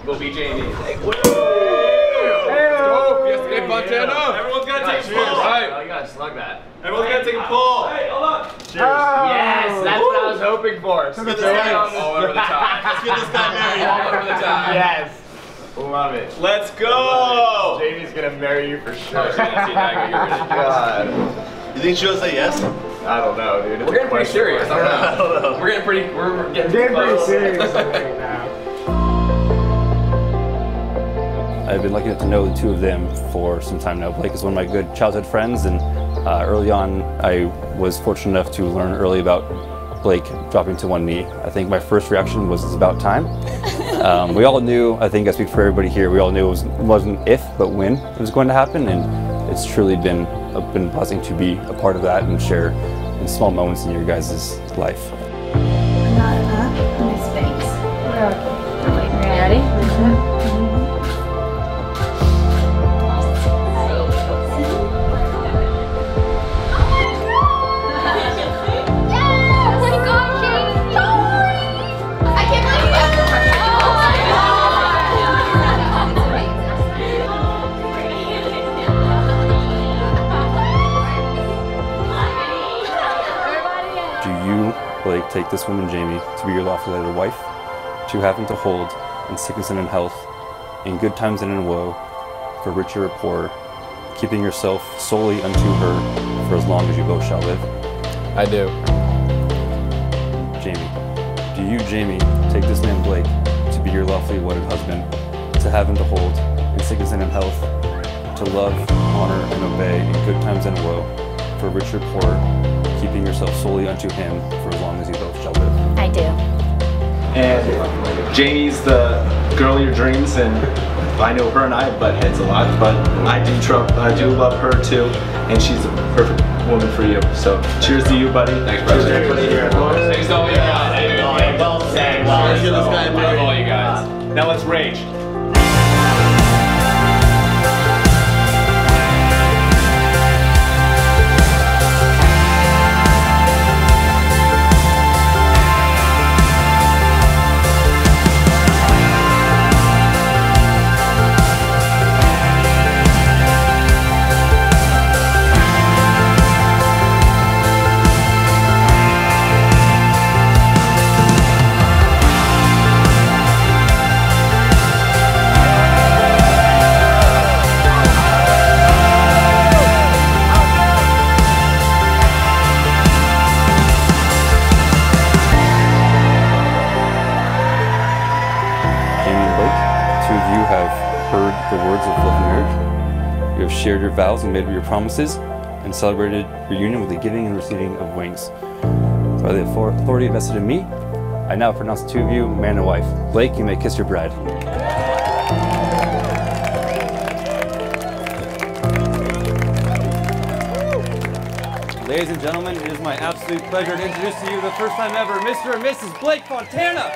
will be Jamie. Hey, let's go! Fiesta Fontana! Everyone's got to take a pull! Right. You gotta slug that. Everyone's got to take a pull! Hey, hold on! Cheers. Yes, that's what I was hoping for. Let's get this guy all over the top. Let's get this guy married all over the top. Yes. Love it. Let's go! Jamie's gonna marry you for sure. God. You think she'll say yes? I don't know, dude. We're getting pretty serious. I don't know. We're getting pretty pretty serious right now. I've been lucky enough to know the two of them for some time now. Blake is one of my good childhood friends, and early on I was fortunate enough to learn early about Blake dropping to one knee. I think my first reaction was it's about time. We all knew, I think I speak for everybody here, we all knew it wasn't if, but when it was going to happen, and it's truly been a blessing to be a part of that and share in small moments in your guys' life. I'm not up, Miss Banks. We're okay. Ready? Do you, Blake, take this woman, Jamie, to be your lawful wedded wife, to have and to hold in sickness and in health, in good times and in woe, for richer or poorer, keeping yourself solely unto her for as long as you both shall live? I do. Jamie, do you, Jamie, take this man, Blake, to be your lawfully wedded husband, to have and to hold in sickness and in health, to love, honor, and obey in good times and woe, for richer or poorer, keeping yourself solely unto him for as long as you both shall live? I do. And Jamie's the girl of your dreams, and I know her and I butt heads a lot, but I do love her too, and she's a perfect woman for you. So cheers to you, buddy. Thanks, brother. Cheers to everybody here. Thanks to all you guys. Well said. Let's get this guy married. All you guys. Now let's rage. The words of love and marriage. You have shared your vows and made your promises, and celebrated your union with the giving and receiving of wings. By the authority vested in me, I now pronounce the two of you man and wife. Blake, you may kiss your bride. Ladies and gentlemen, it is my absolute pleasure to introduce to you the first time ever, Mr. and Mrs. Blake Fontana.